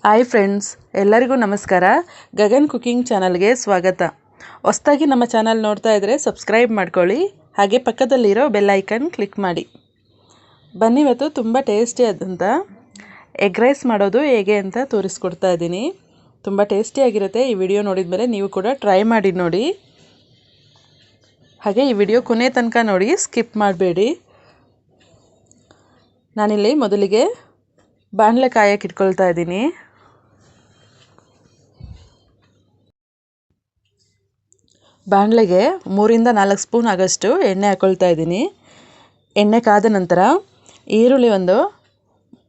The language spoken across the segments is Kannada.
ಹಾಯ್ ಫ್ರೆಂಡ್ಸ್, ಎಲ್ಲರಿಗೂ ನಮಸ್ಕಾರ. ಗಗನ್ ಕುಕಿಂಗ್ ಚಾನಲ್ಗೆ ಸ್ವಾಗತ. ಹೊಸದಾಗಿ ನಮ್ಮ ಚಾನಲ್ ನೋಡ್ತಾ ಇದ್ದರೆ ಸಬ್ಸ್ಕ್ರೈಬ್ ಮಾಡ್ಕೊಳ್ಳಿ, ಹಾಗೆ ಪಕ್ಕದಲ್ಲಿರೋ ಬೆಲ್ ಐಕನ್ ಕ್ಲಿಕ್ ಮಾಡಿ. ಬನ್ನಿ, ಇವತ್ತು ತುಂಬ ಟೇಸ್ಟಿಯಾದಂಥ ಎಗ್ ರೈಸ್ ಮಾಡೋದು ಹೇಗೆ ಅಂತ ತೋರಿಸ್ಕೊಡ್ತಾ ಇದ್ದೀನಿ. ತುಂಬ ಟೇಸ್ಟಿಯಾಗಿರುತ್ತೆ. ಈ ವಿಡಿಯೋ ನೋಡಿದ ಮೇಲೆ ನೀವು ಕೂಡ ಟ್ರೈ ಮಾಡಿ ನೋಡಿ. ಹಾಗೆ ಈ ವಿಡಿಯೋ ಕೊನೆ ತನಕ ನೋಡಿ, ಸ್ಕಿಪ್ ಮಾಡಬೇಡಿ. ನಾನಿಲ್ಲಿ ಮೊದಲಿಗೆ ಬಾಣಲೆ ಕಾಯಕ್ಕೆ ಇಟ್ಕೊಳ್ತಾ ಇದ್ದೀನಿ. ಬಾಣಲೆಗೆ 3ರಿಂದ 4 ಸ್ಪೂನ್ ಆಗೋಷ್ಟು ಎಣ್ಣೆ ಹಾಕ್ಕೊಳ್ತಾ ಇದ್ದೀನಿ. ಎಣ್ಣೆ ಕಾದ ನಂತರ ಈರುಳ್ಳಿ ಒಂದು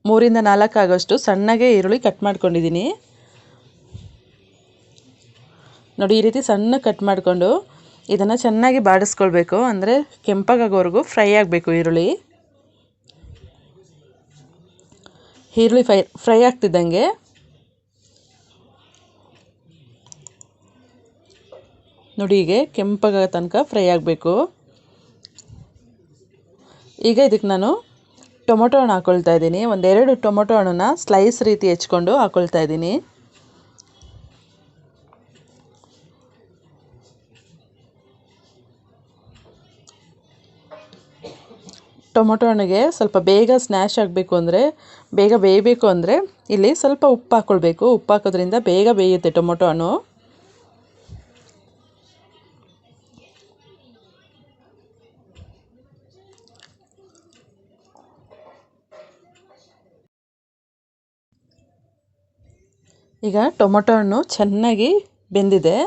3ರಿಂದ 4 ಆಗೋಷ್ಟು ಸಣ್ಣಗೆ ಈರುಳ್ಳಿ ಕಟ್ ಮಾಡ್ಕೊಂಡಿದ್ದೀನಿ. ನೋಡಿ, ಈ ರೀತಿ ಸಣ್ಣ ಕಟ್ ಮಾಡಿಕೊಂಡು ಇದನ್ನು ಚೆನ್ನಾಗಿ ಬಾಡಿಸ್ಕೊಳ್ಬೇಕು. ಅಂದರೆ ಕೆಂಪಗಾಗೋವರೆಗೂ ಫ್ರೈ ಆಗಬೇಕು ಈರುಳ್ಳಿ. ಫ್ರೈ ಆಗ್ತಿದ್ದಂಗೆ ನೋಡಿ, ಹೀಗೆ ಕೆಂಪಗಾಗೋ ತನಕ ಫ್ರೈ ಆಗಬೇಕು. ಈಗ ಇದಕ್ಕೆ ನಾನು ಟೊಮೊಟೊ ಹಣ್ಣು ಹಾಕ್ಕೊಳ್ತಾ ಇದ್ದೀನಿ. 1-2 ಟೊಮೊಟೊ ಹಣ್ಣನ್ನ ಸ್ಲೈಸ್ ರೀತಿ ಹೆಚ್ಕೊಂಡು ಹಾಕ್ಕೊಳ್ತಾ ಇದ್ದೀನಿ. ಟೊಮೊಟೊ ಹಣ್ಣಿಗೆ ಸ್ವಲ್ಪ ಬೇಗ ಸ್ನ್ಯಾಶ್ ಆಗಬೇಕು ಅಂದರೆ, ಬೇಗ ಬೇಯಬೇಕು ಅಂದರೆ ಇಲ್ಲಿ ಸ್ವಲ್ಪ ಉಪ್ಪು ಹಾಕ್ಕೊಳ್ಬೇಕು. ಉಪ್ಪು ಹಾಕೋದ್ರಿಂದ ಬೇಗ ಬೇಯುತ್ತೆ ಟೊಮೊಟೊ ಹಣ್ಣು. ಈಗ ಟೊಮೊಟೊ ಹಣ್ಣು ಚೆನ್ನಾಗಿ ಬೆಂದಿದೆ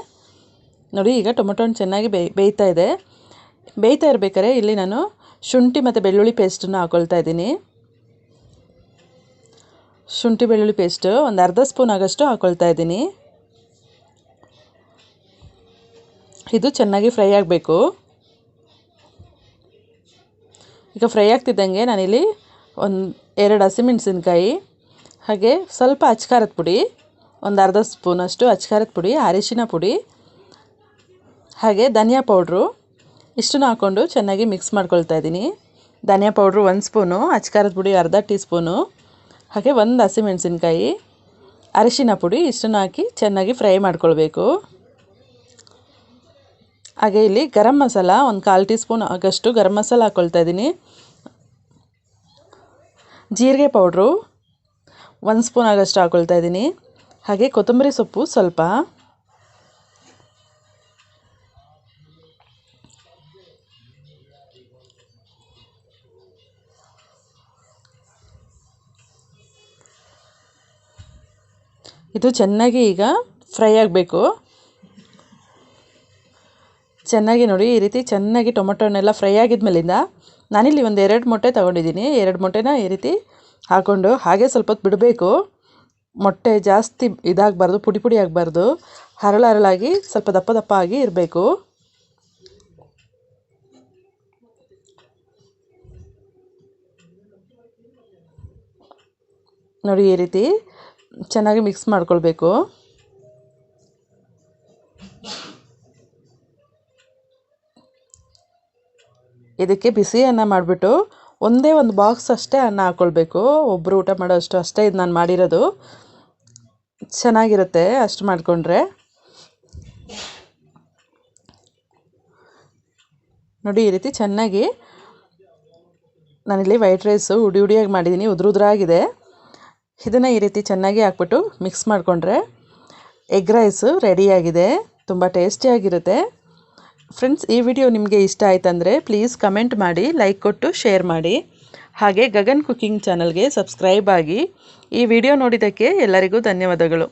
ನೋಡಿ. ಈಗ ಟೊಮೊಟೊ ಹಣ್ಣು ಚೆನ್ನಾಗಿ ಬೇಯ್ತಾ ಇದೆ. ಬೇಯ್ತಾ ಇರಬೇಕಾದ್ರೆ ಇಲ್ಲಿ ನಾನು ಶುಂಠಿ ಮತ್ತು ಬೆಳ್ಳುಳ್ಳಿ ಪೇಸ್ಟನ್ನು ಹಾಕ್ಕೊಳ್ತಾ ಇದ್ದೀನಿ. ಶುಂಠಿ ಬೆಳ್ಳುಳ್ಳಿ ಪೇಸ್ಟ್ ಒಂದು ಅರ್ಧ ಸ್ಪೂನ್ ಆಗೋಷ್ಟು ಹಾಕ್ಕೊಳ್ತಾ ಇದ್ದೀನಿ. ಇದು ಚೆನ್ನಾಗಿ ಫ್ರೈ ಆಗಬೇಕು. ಈಗ ಫ್ರೈ ಆಗ್ತಿದ್ದಂಗೆ ನಾನಿಲ್ಲಿ 2 ಹಸಿಮೆಣಸಿನ್ಕಾಯಿ, ಹಾಗೆ ಸ್ವಲ್ಪ ಅಚ್ಕಾರದ ಪುಡಿ, ಒಂದು ಅರ್ಧ ಸ್ಪೂನಷ್ಟು ಅಚ್ಕಾರದ ಪುಡಿ, ಅರಿಶಿನ ಪುಡಿ, ಹಾಗೆ ಧನಿಯಾ ಪೌಡ್ರು ಇಷ್ಟನ್ನು ಹಾಕ್ಕೊಂಡು ಚೆನ್ನಾಗಿ ಮಿಕ್ಸ್ ಮಾಡ್ಕೊಳ್ತಾ ಇದ್ದೀನಿ. ಧನಿಯಾ ಪೌಡ್ರು 1 ಸ್ಪೂನು, ಅಚ್ಕಾರದ ಪುಡಿ ಅರ್ಧ ಟೀ ಸ್ಪೂನು, ಹಾಗೆ 1 ಹಸಿಮೆಣಸಿನ್ಕಾಯಿ, ಅರಿಶಿನ ಪುಡಿ ಇಷ್ಟನ್ನು ಹಾಕಿ ಚೆನ್ನಾಗಿ ಫ್ರೈ ಮಾಡ್ಕೊಳ್ಬೇಕು. ಹಾಗೆ ಇಲ್ಲಿ ಗರಂ ಮಸಾಲ 1/4 ಟೀ ಸ್ಪೂನ್ ಆಗಷ್ಟು ಗರಂ ಮಸಾಲ ಹಾಕ್ಕೊಳ್ತಾ ಇದ್ದೀನಿ. ಜೀರಿಗೆ ಪೌಡ್ರು 1 ಸ್ಪೂನ್ ಆಗಷ್ಟು ಹಾಕ್ಕೊಳ್ತಾ ಇದ್ದೀನಿ. ಹಾಗೆ ಕೊತ್ತಂಬರಿ ಸೊಪ್ಪು ಸ್ವಲ್ಪ, ಇದು ಚೆನ್ನಾಗಿ ಈಗ ಫ್ರೈ ಆಗಬೇಕು. ಚೆನ್ನಾಗಿ ನೋಡಿ, ಈ ರೀತಿ ಚೆನ್ನಾಗಿ ಟೊಮೊಟೊ ಹಣ್ಣೆಲ್ಲ ಫ್ರೈ ಆಗಿದ್ಮೇಲಿಂದ ನಾನಿಲ್ಲಿ 2 ಮೊಟ್ಟೆ ತೊಗೊಂಡಿದ್ದೀನಿ. 2 ಮೊಟ್ಟೆನ ಈ ರೀತಿ ಹಾಕ್ಕೊಂಡು ಹಾಗೆ ಸ್ವಲ್ಪ ಹೊತ್ತು ಬಿಡಬೇಕು. ಮೊಟ್ಟೆ ಜಾಸ್ತಿ ಇದಾಗಬಾರ್ದು, ಪುಡಿ ಪುಡಿ ಆಗಬಾರ್ದು, ಹರಳಾಗಿ ಸ್ವಲ್ಪ ದಪ್ಪ ದಪ್ಪ ಆಗಿ ಇರಬೇಕು. ನೋಡಿ, ಈ ರೀತಿ ಚೆನ್ನಾಗಿ ಮಿಕ್ಸ್ ಮಾಡ್ಕೊಳ್ಬೇಕು. ಇದಕ್ಕೆ ಬಿಸಿ ಅನ್ನ ಮಾಡಿಬಿಟ್ಟು ಒಂದೇ ಒಂದು ಬಾಕ್ಸ್ ಅಷ್ಟೇ ಅನ್ನ ಹಾಕ್ಕೊಳ್ಬೇಕು. ಒಬ್ಬರು ಊಟ ಮಾಡೋ ಅಷ್ಟೇ ಇದು ನಾನು ಮಾಡಿರೋದು. ಚೆನ್ನಾಗಿರುತ್ತೆ ಅಷ್ಟು ಮಾಡಿಕೊಂಡ್ರೆ. ನೋಡಿ, ಈ ರೀತಿ ಚೆನ್ನಾಗಿ ನಾನಿಲ್ಲಿ ವೈಟ್ ರೈಸು ಉಡಿಯಾಗಿ ಮಾಡಿದ್ದೀನಿ, ಉದುರಾಗಿದೆ. ಇದನ್ನು ಈ ರೀತಿ ಚೆನ್ನಾಗಿ ಹಾಕ್ಬಿಟ್ಟು ಮಿಕ್ಸ್ ಮಾಡಿಕೊಂಡ್ರೆ ಎಗ್ ರೈಸು ರೆಡಿಯಾಗಿದೆ. ತುಂಬ ಟೇಸ್ಟಿಯಾಗಿರುತ್ತೆ. ಫ್ರೆಂಡ್ಸ್, ಈ ವಿಡಿಯೋ ನಿಮಗೆ ಇಷ್ಟ ಆಯ್ತಂದರೆ ಪ್ಲೀಸ್ ಕಮೆಂಟ್ ಮಾಡಿ, ಲೈಕ್ ಕೊಟ್ಟು ಶೇರ್ ಮಾಡಿ. ಹಾಗೆ ಗಗನ್ ಕುಕಿಂಗ್ ಚಾನಲ್ಗೆ ಸಬ್ಸ್ಕ್ರೈಬ್ ಆಗಿ. ಈ ವಿಡಿಯೋ ನೋಡಿದ್ದಕ್ಕೆ ಎಲ್ಲರಿಗೂ ಧನ್ಯವಾದಗಳು.